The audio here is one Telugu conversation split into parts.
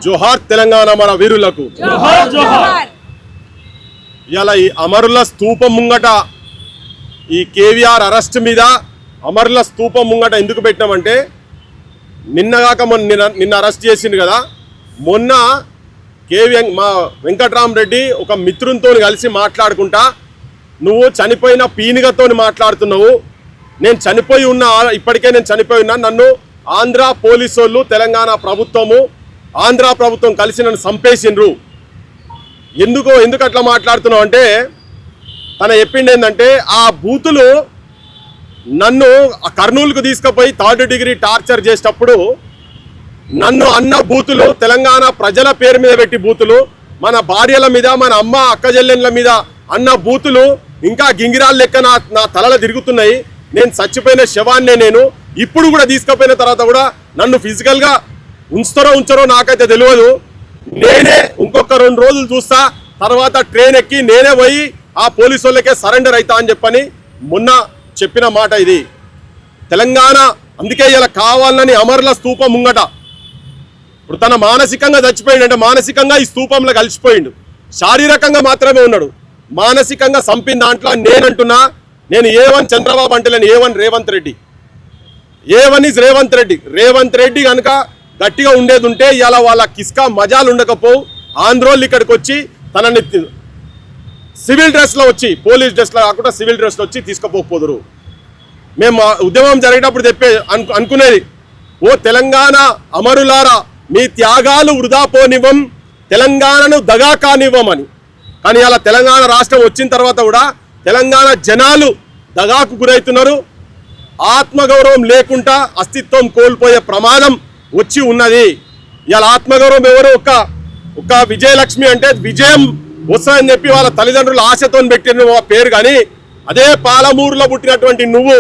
జోహార్ తెలంగాణ మన వీరులకు. ఇలా ఈ అమరుల స్తూపం ముంగట ఈ కేవీఆర్ అరెస్ట్ మీద అమరుల స్తూపం ముంగట ఎందుకు పెట్టినామంటే నిన్నగాక నిన్న అరెస్ట్ చేసింది కదా. మొన్న మా వెంకట్రామరెడ్డి ఒక మిత్రునితో కలిసి మాట్లాడుకుంటా నువ్వు చనిపోయిన పీనిగతో మాట్లాడుతున్నావు, నేను చనిపోయి ఉన్నా, ఇప్పటికే నేను చనిపోయి ఉన్నా, నన్ను ఆంధ్ర పోలీసు వాళ్ళు తెలంగాణ ప్రభుత్వము ఆంధ్ర ప్రభుత్వం కలిసి నన్ను చంపేసిండ్రు, ఎందుకు అట్లా మాట్లాడుతున్నావు అంటే తన చెప్పింది ఏంటంటే ఆ బూతులు నన్ను కర్నూలుకు తీసుకుపోయి 3rd డిగ్రీ టార్చర్ చేసేటప్పుడు నన్ను అన్న బూతులు తెలంగాణ ప్రజల పేరు మీద పెట్టి బూతులు, మన భార్యల మీద మన అమ్మ అక్కజెల్లెన్ల మీద అన్న బూతులు ఇంకా గింగిరాల లెక్క నా తలలో తిరుగుతున్నాయి. నేను చచ్చిపోయిన శవాన్నే, నేను ఇప్పుడు కూడా తీసుకుపోయిన తర్వాత కూడా నన్ను ఫిజికల్గా ఉంచరో నాకైతే తెలియదు. నేనే ఇంకొక 2 రోజులు చూస్తా, తర్వాత ట్రైన్ ఎక్కి నేనే పోయి ఆ పోలీసు వాళ్ళకే సరెండర్ అవుతా అని చెప్పని మొన్న చెప్పిన మాట ఇది. తెలంగాణ అందుకే ఇలా కావాలని అమరుల స్తూపం ముంగట ఇప్పుడు తన మానసికంగా చచ్చిపోయిండు అంటే మానసికంగా ఈ స్తూపంలో కలిసిపోయిండు, శారీరకంగా మాత్రమే ఉన్నాడు. మానసికంగా చంపిన దాంట్లో నేనంటున్నా, నేను A1 చంద్రబాబు అంటే నేను A1 Revanth Reddy. A1 is Revanth Reddy కనుక గట్టిగా ఉండేది ఉంటే ఇలా వాళ్ళ కిస్కా మజాలు ఉండకపోవు. ఆంధ్రోళ్ళు ఇక్కడికి వచ్చి తనని సివిల్ డ్రెస్లో వచ్చి, పోలీస్ డ్రెస్లో కాకుండా సివిల్ డ్రెస్లో వచ్చి తీసుకుపోకపోదురు. మేము ఉద్యమం జరిగేటప్పుడు అనుకునేది, ఓ తెలంగాణ అమరులారా మీ త్యాగాలు వృధా పోనివ్వం, తెలంగాణను దగా కానివ్వమని. కానీ అలా తెలంగాణ రాష్ట్రం వచ్చిన తర్వాత కూడా తెలంగాణ జనాలు దగాకు గురవుతున్నారు. ఆత్మగౌరవం లేకుండా అస్తిత్వం కోల్పోయే ప్రమాదం వచ్చి ఉన్నది. ఇలా ఆత్మగౌరవం ఎవరు ఒక విజయలక్ష్మి అంటే విజయం వస్తుందని చెప్పి వాళ్ళ తల్లిదండ్రులు ఆశతో పెట్టిన పేరు, కానీ అదే పాలమూరులో పుట్టినటువంటి నువ్వు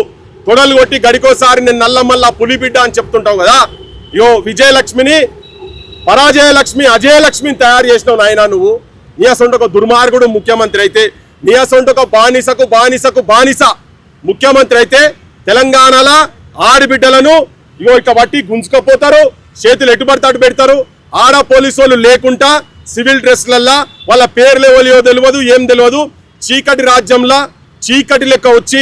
తొడలు కొట్టి గడికోసారి నేను నల్లమల్ల పులిబిడ్డ అని చెప్తుంటావు కదా. విజయలక్ష్మిని పరాజయలక్ష్మి అజయలక్ష్మిని తయారు చేసినావు నాయన నువ్వు. నీ అసొంటి ఒక దుర్మార్గుడు ముఖ్యమంత్రి అయితే, నీ అసొంటి ఒక బానిస ముఖ్యమంత్రి అయితే తెలంగాణలో ఆడబిడ్డలను ఇక బట్టి గుంజుకపోతారు, చేతులు ఎటుబడతాడు పెడతారు. ఆడ పోలీసు వాళ్ళు లేకుండా సివిల్ డ్రెస్లల్లా వాళ్ళ పేర్లు ఎవరియో తెలియదు, ఏం తెలియదు. చీకటి రాజ్యంలో చీకటి లెక్క వచ్చి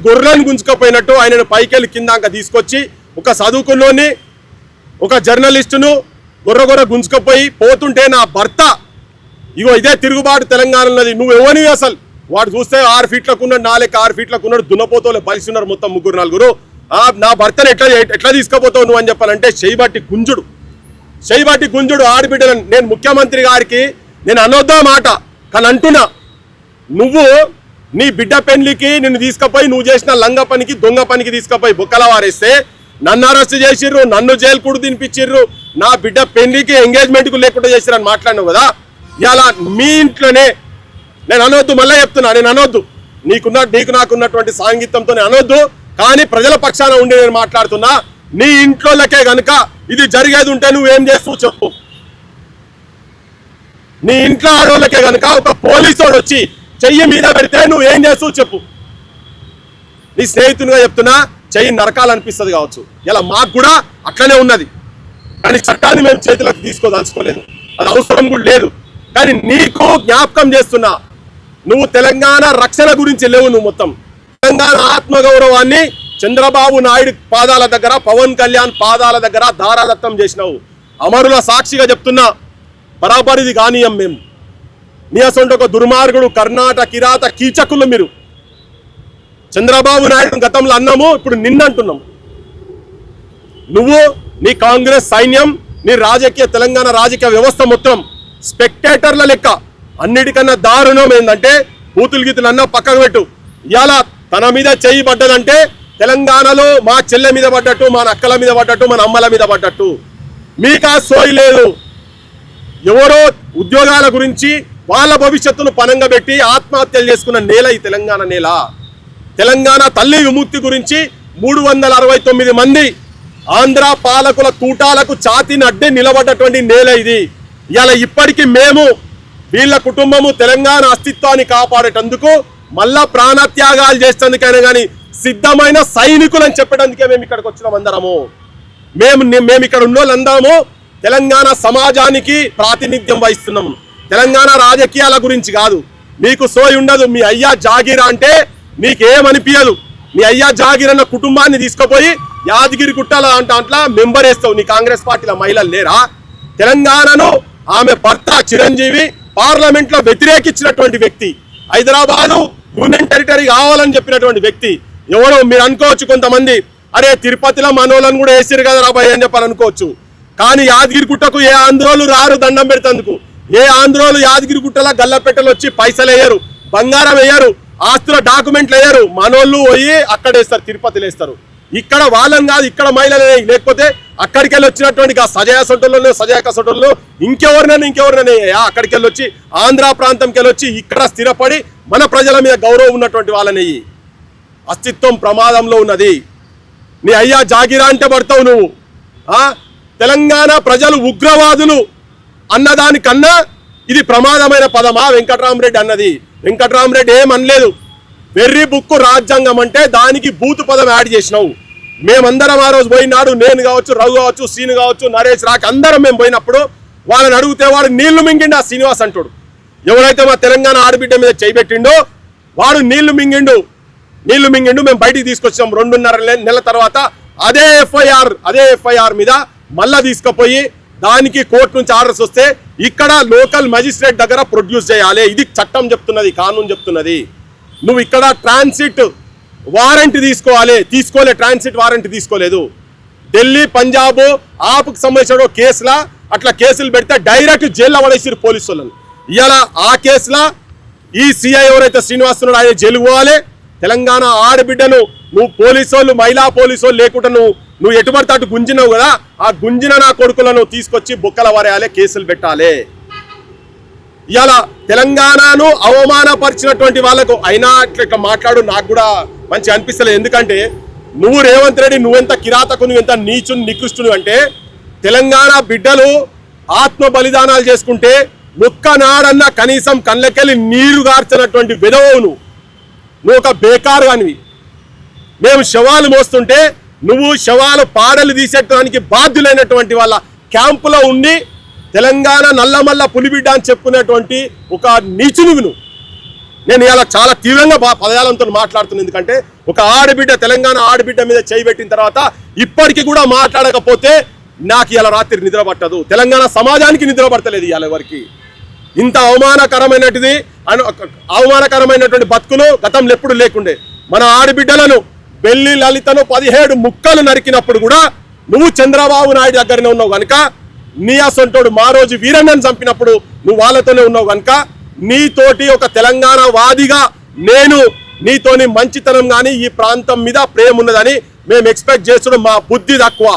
గొర్రెను గుంజుకపోయినట్టు ఆయనను పైకెళ్ళి కిందాక తీసుకొచ్చి ఒక చదువుకున్నోని ఒక జర్నలిస్టును గొర్రె గుంజుకపోయి పోతుంటే నా భర్త ఇదే తిరుగుబాటు తెలంగాణలోది. నువ్వు ఎవరివి అసలు? వాడు చూస్తే 6 ఫీట్లకు ఉన్నాడు, 6 ఫీట్లకు ఉన్నాడు, దున్నపోతోలు బలిసి ఉన్నారు మొత్తం 3-4. నా భర్తను ఎట్లా తీసుకుపోతావు నువ్వు అని చెప్పాలంటే చేయబట్టి గుంజుడు ఆడబిడ్డలను. నేను ముఖ్యమంత్రి గారికి నేను అనొద్దా మాట, కానీ అంటున్నా, నువ్వు నీ బిడ్డ పెళ్లికి నిన్ను తీసుకుపోయి నువ్వు చేసిన లంగ పనికి దొంగ పనికి తీసుకుపోయి బొక్కల వారేస్తే నన్ను అరెస్ట్ చేసిర్రు, నన్ను జైలు కూడా తినిపించిర్రు, నా బిడ్డ పెళ్లికి ఎంగేజ్మెంట్కు లేకుండా చేసిరని మాట్లాడినావు కదా. ఇలా మీ ఇంట్లోనే నేను అనొద్దు, మళ్ళీ చెప్తున్నా, నేను అనొద్దు, నీకు నాకున్నటువంటి సాంగీత్యంతో అనొద్దు, కానీ ప్రజల పక్షాన ఉండి నేను మాట్లాడుతున్నా. నీ ఇంట్లోకే గనుక ఇది జరిగేది ఉంటే నువ్వేం చేస్తావు చెప్పు. నీ ఇంట్లో ఆడవాళ్ళకే గనుక ఒక పోలీసు వచ్చి చెయ్యి మీద పెడితే నువ్వేం చేస్తావు చెప్పు. నీ స్నేహితునిగా చెప్తున్నా, చెయ్యి నరకాలనిపిస్తుంది కావచ్చు, ఇలా మాకు కూడా అట్లనే ఉన్నది. కానీ చట్టాన్ని మేము చేతులకు తీసుకోదలుచుకోలేదు, అది అవసరం కూడా లేదు. కానీ నీకు జ్ఞాపకం చేస్తున్నా, నువ్వు తెలంగాణ రక్షణ గురించి లేవు. నువ్వు మొత్తం తెలంగాణ ఆత్మగౌరవాన్ని చంద్రబాబు నాయుడు పాదాల దగ్గర, పవన్ కళ్యాణ్ పాదాల దగ్గర దారాదత్తం చేసినావు. అమరుల సాక్షిగా చెప్తున్నా, బరాబరిది కానీయం మేము. నీ అసొంటి ఒక దుర్మార్గుడు కర్ణాటక కిరాత కీచకులు మీరు. చంద్రబాబు నాయుడు గతంలో అన్నాము, ఇప్పుడు నిన్నంటున్నాం. నువ్వు నీ కాంగ్రెస్ సైన్యం, నీ తెలంగాణ రాజకీయ వ్యవస్థ మొత్తం స్పెక్టేటర్ల లెక్క. అన్నిటికన్నా దారుణం ఏంటంటే బూతులు గీతులు అన్నా పక్కకు పెట్టు. ఇలా తన మీద చేయి పడ్డదంటే తెలంగాణలో మా చెల్లె మీద పడ్డట్టు, మా అక్కల మీద పడ్డట్టు, మన అమ్మల మీద పడ్డట్టు. మీకు ఆ సోయి లేదు. ఎవరో ఉద్యోగాల గురించి వాళ్ళ భవిష్యత్తును పనంగా పెట్టి ఆత్మహత్యలు చేసుకున్న నేల ఈ తెలంగాణ నేల. తెలంగాణ తల్లి విముక్తి గురించి 369 మంది ఆంధ్ర పాలకుల తూటాలకు ఛాతీని అడ్డే నిలబడ్డటువంటి నేల ఇది. ఇలా ఇప్పటికీ మేము వీళ్ళ కుటుంబము తెలంగాణ అస్తిత్వాన్ని కాపాడేటందుకు మళ్ళా ప్రాణత్యాగాలు చేసేందుకైనా కానీ సిద్ధమైన సైనికులు అని చెప్పడానికే మేము ఇక్కడికి వచ్చినాం అందరము. మేము ఇక్కడ ఉన్న వాళ్ళందరము తెలంగాణ సమాజానికి ప్రాతినిధ్యం వహిస్తున్నాం. తెలంగాణ రాజకీయాల గురించి కాదు. మీకు సోయి ఉండదు. మీ అయ్యా జాగీరా అంటే మీకేమనిపించదు. మీ అయ్యా జాగీర్ అన్న కుటుంబాన్ని తీసుకుపోయి యాదగిరి గుట్టల అంట్లా మెంబర్ వేస్తావు. నీ కాంగ్రెస్ పార్టీల మహిళలు లేరా? తెలంగాణను ఆమె భర్త చిరంజీవి పార్లమెంట్ లో వ్యతిరేకించినటువంటి వ్యక్తి, హైదరాబాదు యూనియన్ టెరిటరీ కావాలని చెప్పినటువంటి వ్యక్తి. ఎవరో మీరు అనుకోవచ్చు కొంతమంది, అరే తిరుపతిలో మనోళ్ళని కూడా వేసిరు కదా రాబాయ్ అని చెప్పని అనుకోవచ్చు. కానీ యాదగిరి గుట్టకు ఏ ఆంధ్రోలు రారు దండం పెడతందుకు. ఏ ఆంధ్రోలు యాదగిరి గుట్టల గల్లపెట్టలు వచ్చి పైసలు వేయరు, బంగారం వేయరు, ఆస్తుల డాక్యుమెంట్లు వేయరు. మనోళ్ళు పోయి అక్కడ వేస్తారు, తిరుపతిలో వేస్తారు. ఇక్కడ వాళ్ళని కాదు, ఇక్కడ మహిళలే. లేకపోతే అక్కడికి వెళ్ళి వచ్చినటువంటి సజయ సొంటలు సజయ కసొటలు ఇంకెవరినైనా అక్కడికి వెళ్ళి వచ్చి ఆంధ్ర ప్రాంతంకి వెళ్ళి వచ్చి ఇక్కడ స్థిరపడి మన ప్రజల మీద గౌరవం ఉన్నటువంటి వాళ్ళని అస్తిత్వం ప్రమాదంలో ఉన్నది. నీ అయ్యా జాగిరా అంటే పడతావు నువ్వు. తెలంగాణ ప్రజలు ఉగ్రవాదులు అన్నదానికన్నా ఇది ప్రమాదమైన పదమా వెంకట్రామరెడ్డి అన్నది? వెంకట్రామరెడ్డి ఏమనలేదు. వెర్రి బుక్కు రాజ్యాంగం అంటే దానికి బూతు పదం యాడ్ చేసినావు. మేమందరం ఆ రోజు పోయినాడు, నేను కావచ్చు, రఘు కావచ్చు, సీను కావచ్చు, నరేష్ రాక్ అందరం మేము పోయినప్పుడు వాళ్ళని అడిగితే వాడు నీళ్లు మింగిండు. ఆ శ్రీనివాస్ అంటాడు, ఎవరైతే మా తెలంగాణ ఆడబిడ్డ మీద చేయబెట్టిండో వాడు నీళ్లు మింగిండు. మేము బయటికి తీసుకొచ్చాం. 2.5 నెలల తర్వాత అదే ఎఫ్ఐఆర్ మీద మళ్ళా తీసుకుపోయి దానికి కోర్టు నుంచి ఆర్డర్స్ వస్తే ఇక్కడ లోకల్ మెజిస్ట్రేట్ దగ్గర ప్రొడ్యూస్ చేయాలి. ఇది చట్టం చెప్తున్నది, కానూన్ చెప్తున్నది. నువ్వు ఇక్కడ ట్రాన్సిట్ వారెంట్ తీసుకోలే, ట్రాన్సిట్ వారెంట్ తీసుకోలేదు. ఢిల్లీ, పంజాబ్ ఆపుకు సంబంధించిన కేసులా అట్లా కేసులు పెడితే డైరెక్ట్ జైల్లో పడేసిరు పోలీసు వాళ్ళని. ఇవాళ ఆ కేసులా ఈ సిఐ ఎవరైతే శ్రీనివాస్ ఉన్నాడో ఆయన జైలుకు పోవాలి. తెలంగాణ ఆడబిడ్డను నువ్వు పోలీసు వాళ్ళు, మహిళా పోలీసు వాళ్ళు లేకుండా నువ్వు ఎటుపడితే అటు గుంజినావు కదా, ఆ గుంజిన నా కొడుకులను తీసుకొచ్చి బొక్కల వరేయాలి, కేసులు పెట్టాలి. ఇవాళ తెలంగాణను అవమానపరిచినటువంటి వాళ్ళకు అయినా ఇట్లా మాట్లాడు నాకు కూడా మంచి అనిపిస్తలేదు. ఎందుకంటే నువ్వు రేవంత్ రెడ్డి నువ్వెంత కిరాతకు, నువ్వెంత నీచుని నికృష్టుని అంటే తెలంగాణ బిడ్డలు ఆత్మ బలిదానాలు చేసుకుంటే ఒక్కనాడన్నా కనీసం కళ్ళకెళ్ళి నీరు గార్చినటువంటి విధవవు నువ్వు ఒక బేకారు కానివి. మేము శవాలు మోస్తుంటే నువ్వు శవాలు పాడలు తీసేయడానికి బాధ్యులైనటువంటి వాళ్ళ క్యాంపులో ఉండి తెలంగాణ నల్లమల్ల పులిబిడ్డ అని చెప్పుకునేటువంటి ఒక నీచునివి నువ్వు. నేను ఇలా చాలా తీవ్రంగా పదజాలంతో మాట్లాడుతున్నాను. ఎందుకంటే ఒక ఆడబిడ్డ, తెలంగాణ ఆడబిడ్డ మీద చేయబెట్టిన తర్వాత ఇప్పటికీ కూడా మాట్లాడకపోతే నాకు ఇలా రాత్రి నిద్ర పట్టదు. తెలంగాణ సమాజానికి నిద్ర పడతలేదు ఇవాళ ఎవరికి. ఇంత అవమానకరమైనటువంటి బతుకులు గతంలో ఎప్పుడు లేకుండే. మన ఆడబిడ్డలను బెల్లి లలితను 17 ముక్కలు నరికినప్పుడు కూడా నువ్వు చంద్రబాబు నాయుడు దగ్గరనే ఉన్నావు కనుక, నీ అసంటోడు మా రోజు వీరన్నను చంపినప్పుడు నువ్వు వాళ్ళతోనే ఉన్నావు కనుక, నీతోటి ఒక తెలంగాణ వాదిగా నేను నీతోని మంచితనం కానీ ఈ ప్రాంతం మీద ప్రేమ ఉన్నదని మేము ఎక్స్పెక్ట్ చేస్తున్నాం. మా బుద్ధి తక్కువ.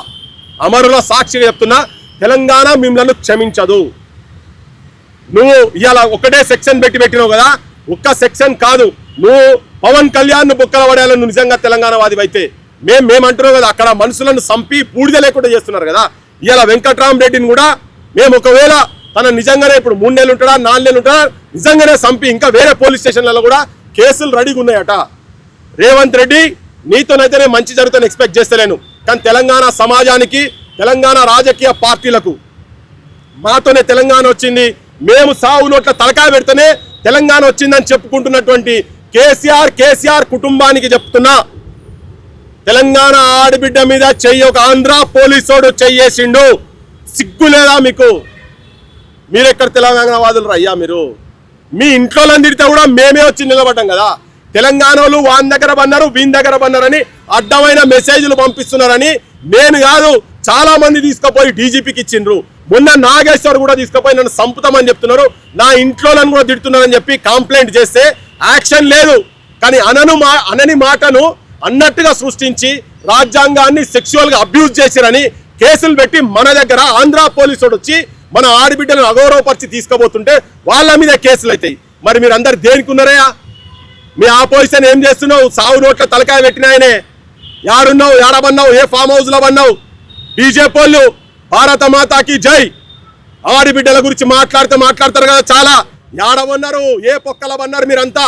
అమరుల సాక్షిగా చెప్తున్నా, తెలంగాణ మిమ్మల్ని క్షమించదు. నువ్వు ఇవాళ ఒకటే సెక్షన్ పెట్టినావు కదా, ఒక్క సెక్షన్ కాదు. నువ్వు పవన్ కళ్యాణ్ బొక్కల పడేయాలని నువ్వు నిజంగా తెలంగాణ వాది అయితే మేమంటున్నాం కదా, అక్కడ మనుషులను చంపి పూడిద లేకుండా చేస్తున్నారు కదా. ఇవాళ వెంకట్రామరెడ్డిని కూడా మేము ఒకవేళ తన నిజంగానే ఇప్పుడు 3 నెలలు ఉంటాడా 4 నెలలు ఉంటాడా నిజంగానే చంపి ఇంకా వేరే పోలీస్ స్టేషన్లలో కూడా కేసులు రెడీగా ఉన్నాయట. రేవంత్ రెడ్డి నీతోనైతేనే మంచి జరుగుతుందని ఎక్స్పెక్ట్ చేస్తలేను. కానీ తెలంగాణ సమాజానికి, తెలంగాణ రాజకీయ పార్టీలకు మాతోనే తెలంగాణ వచ్చింది, మేము సావు నోట్ల తలకాయ పెడితేనే తెలంగాణ వచ్చిందని చెప్పుకుంటున్నటువంటి కేసీఆర్ కుటుంబానికి చెప్తున్నా, తెలంగాణ ఆడబిడ్డ మీద ఒక ఆంధ్ర పోలీసోడు చెయ్యేసిండు. సిగ్గు లేదా మీకు? మీరెక్కడ తెలంగాణ వాదులు అయ్యా? మీరు మీ ఇంట్లో తిడితే కూడా మేమే వచ్చి నిలబడ్డాం కదా. తెలంగాణ వాళ్ళు వాని దగ్గర బన్నారు, వీని దగ్గర బన్నారని అడ్డమైన మెసేజ్లు పంపిస్తున్నారని నేను కాదు, చాలా మంది తీసుకుపోయి డీజీపీకి ఇచ్చిండ్రు. మొన్న నాగేశ్వర్ కూడా తీసుకుపోయి నన్ను సంపుతామని చెప్తున్నారు, నా ఇంట్లో కూడా తిడుతున్నారని చెప్పి కంప్లైంట్ చేస్తే యాక్షన్ లేదు. కానీ అనని మాటను అన్నట్టుగా సృష్టించి రాజ్యాంగాన్ని సెక్సువల్గా అబ్యూజ్ చేశారని కేసులు పెట్టి మన దగ్గర ఆంధ్ర పోలీసుడు వచ్చి మన ఆడబిడ్డలను అగౌరవపరిచి తీసుకుపోతుంటే వాళ్ళ మీద కేసులు అవుతాయి. మరి మీరు అందరు దేనికి ఉన్నారయ్యా? మీ ఆపోజిషన్ ఏం చేస్తున్నావు? సావు నోట్ల తలకాయ పెట్టిన ఆయనే యాడున్నావు, ఏడబన్నావు, ఏ ఫామ్ హౌస్లో బన్నావు? బీజేపీ వాళ్ళు భారత మాతాకి జై ఆడబిడ్డల గురించి మాట్లాడతారు కదా చాలా. యాడబన్నారు, ఏ పొక్కల బన్నారు మీరంతా?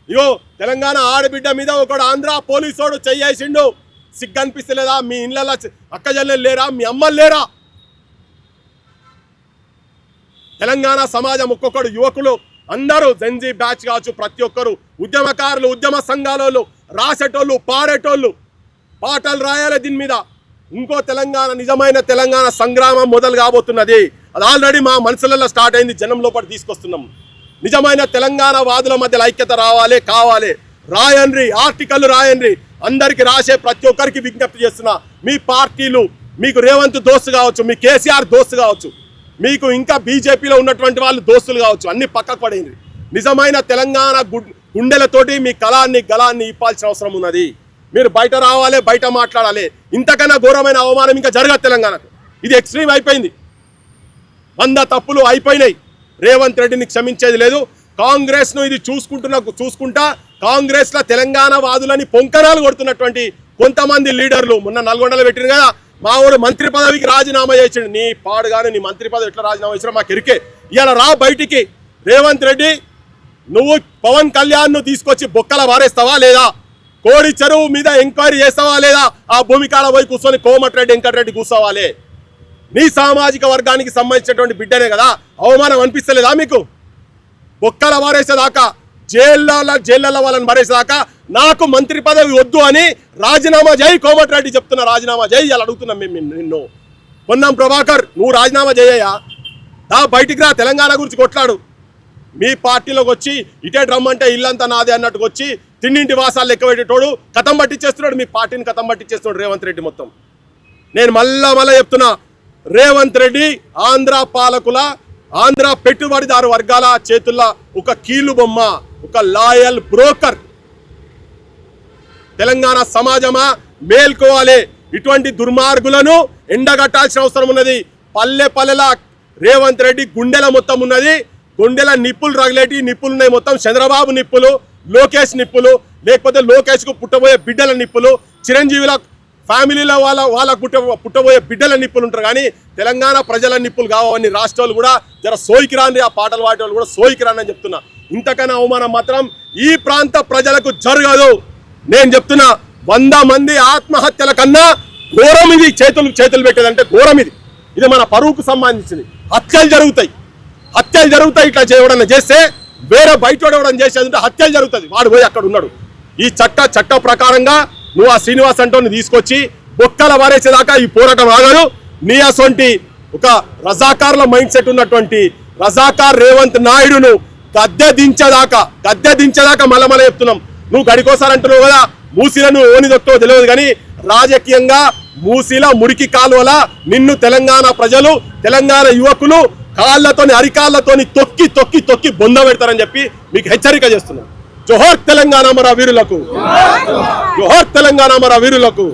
ఇగో తెలంగాణ ఆడబిడ్డ మీద ఒకడు ఆంధ్ర పోలీసోడు చెయ్యేసిండు. సిగ్గు అనిపిస్తలేదా? మీ ఇళ్ళ అక్కజల్లెలు లేరా? మీ అమ్మలు లేరా? తెలంగాణ సమాజం ఒక్కొక్కడు యువకులు అందరూ జెన్జీ బ్యాచ్ కావచ్చు, ప్రతి ఒక్కరు ఉద్యమకారులు, ఉద్యమ సంఘాలలో రాసేటోళ్ళు, పాడేటోళ్ళు, పాటలు రాయాలి దీని మీద. ఇంకో తెలంగాణ, నిజమైన తెలంగాణ సంగ్రామం మొదలు కాబోతున్నది. అది ఆల్రెడీ మా మనసులలో స్టార్ట్ అయింది, జనం లోపల తీసుకొస్తున్నాం. నిజమైన తెలంగాణ వాదుల మధ్య ఐక్యత రావాలి, కావాలి. రాయండ్రి, ఆర్టికల్ రాయండ్రి. అందరికి రాసే ప్రతి ఒక్కరికి విజ్ఞప్తి చేస్తున్నా, మీ పార్టీలు, మీకు రేవంత్ దోస్తు కావచ్చు, మీ కేసీఆర్ దోస్తు కావచ్చు, మీకు ఇంకా బీజేపీలో ఉన్నటువంటి వాళ్ళు దోస్తులు కావచ్చు, అన్ని పక్కకు పడేయండి. నిజమైన తెలంగాణ గుండెలతోటి మీ కళాన్ని గలాన్ని ఇప్పాల్సిన అవసరం ఉన్నది. మీరు బయట రావాలి, బయట మాట్లాడాలి. ఇంతకన్నా ఘోరమైన అవమానం ఇంకా జరగదు తెలంగాణకు. ఇది ఎక్స్ట్రీమ్ అయిపోయింది. 100 తప్పులు అయిపోయినాయి. రేవంత్ రెడ్డిని క్షమించేది లేదు. కాంగ్రెస్ను ఇది చూసుకుంటా కాంగ్రెస్లో తెలంగాణ వాదులని పొంకనాలు కొడుతున్నటువంటి కొంతమంది లీడర్లు మొన్న నల్గొండలో పెట్టిన కదా, మా ఊరు మంత్రి పదవికి రాజీనామా చేసిండు. నీ పాడుగానే నీ మంత్రి పదవి ఎట్లా రాజీనామా చేసినా మాకు ఎరికే. ఇవాళ రా బయటికి. రేవంత్ రెడ్డి, నువ్వు పవన్ కళ్యాణ్ను తీసుకొచ్చి బొక్కల వారేస్తావా లేదా? కోడి చెరువు మీద ఎంక్వైరీ చేస్తావా లేదా? ఆ భూమికాడ పోయి కూర్చొని కోమటిరెడ్డి వెంకటరెడ్డి కూర్చోవాలి. నీ సామాజిక వర్గానికి సంబంధించినటువంటి బిడ్డనే కదా, అవమానం అనిపిస్తలేదా మీకు? బొక్కల వారేసేదాకా, జైళ్ళ వాళ్ళని మరేసేదాకా నాకు మంత్రి పదవి వద్దు అని రాజీనామా చేయి. కోమటిరెడ్డి చెప్తున్నా, రాజీనామా చేయి అని అడుగుతున్నాం మేము నిన్ను. పొన్నం ప్రభాకర్, నువ్వు రాజీనామా చేయయ్యా, బయటికి రా, తెలంగాణ గురించి కొట్లాడు. మీ పార్టీలోకి వచ్చి ఇటే రమ్మంటే ఇల్లంతా నాదే అన్నట్టుకు వచ్చి తిన్నింటి వాసాలు లెక్క పెట్టేటోడు కథం పట్టించేస్తున్నాడు. మీ పార్టీని కథం పట్టించేస్తున్నాడు రేవంత్ రెడ్డి మొత్తం. నేను మళ్ళా చెప్తున్నా, రేవంత్ రెడ్డి ఆంధ్ర పాలకుల, ఆంధ్ర పెట్టుబడిదారు వర్గాల చేతుల్లో ఒక కీలు బొమ్మ, ఒక లాయల్ బ్రోకర్. తెలంగాణ సమాజమా మేల్కోవాలి. ఇటువంటి దుర్మార్గులను ఎండగట్టాల్సిన అవసరం ఉన్నది. పల్లెలా రేవంత్ రెడ్డి గుండెల మొత్తం ఉన్నది. గుండెల నిప్పులు రగిలేటి నిప్పులు ఉన్నాయి మొత్తం. చంద్రబాబు నిప్పులు, లోకేష్ నిప్పులు, లేకపోతే లోకేష్కు పుట్టబోయే బిడ్డల నిప్పులు, చిరంజీవుల ఫ్యామిలీలో వాళ్ళకు పుట్టబోయే బిడ్డల నిప్పులు ఉంటారు. కానీ తెలంగాణ ప్రజల నిప్పులు కావని రాష్ట్రాలు కూడా జర సోయికి రాండి. ఆ పాటలు పాడే వాళ్ళు కూడా సోయికి రాండి అని చెప్తున్నా. ఇంతకన్నా అవమానం మాత్రం ఈ ప్రాంత ప్రజలకు జరగదు. నేను చెప్తున్నా, 100 మంది ఆత్మహత్యల కన్నా ఘోరం ఇది. చేతులు పెట్టేదంటే ఘోరం ఇది. ఇది మన పరువుకు సంబంధించింది. హత్యలు జరుగుతాయి. ఇట్లా ఎవడన్నా చేస్తే, వేరే బయట ఎవడన్నా చేసేది హత్యలు జరుగుతుంది. వాడు పోయి అక్కడ ఉన్నాడు. ఈ చట్ట ప్రకారంగా నువ్వు ఆ శ్రీనివాస్ అంటోని తీసుకొచ్చి బొక్కల వారేసేదాకా ఈ పోరాటం ఆగదు. నీ అసొంటి ఒక రజాకార్ల మైండ్ సెట్ ఉన్నటువంటి రజాకార్ రేవంత్ నాయుడును గద్దె దించేదాకా మళ్ళీ చెప్తున్నాం. నువ్వు గడికోసారంటున్నావు కదా, మూసీలను ఓని దొక్కో తెలియదు కానీ రాజకీయంగా మూసీల మురికి కాలువల నిన్ను తెలంగాణ ప్రజలు, తెలంగాణ యువకులు కాళ్ళతోని, అరికాళ్ళతోని తొక్కి బొంద పెడతారని చెప్పి మీకు హెచ్చరిక చేస్తున్నాం. జోహార్ తెలంగాణ మన వీరులకు, జోహార్ తెలంగాణ మన వీరులకు.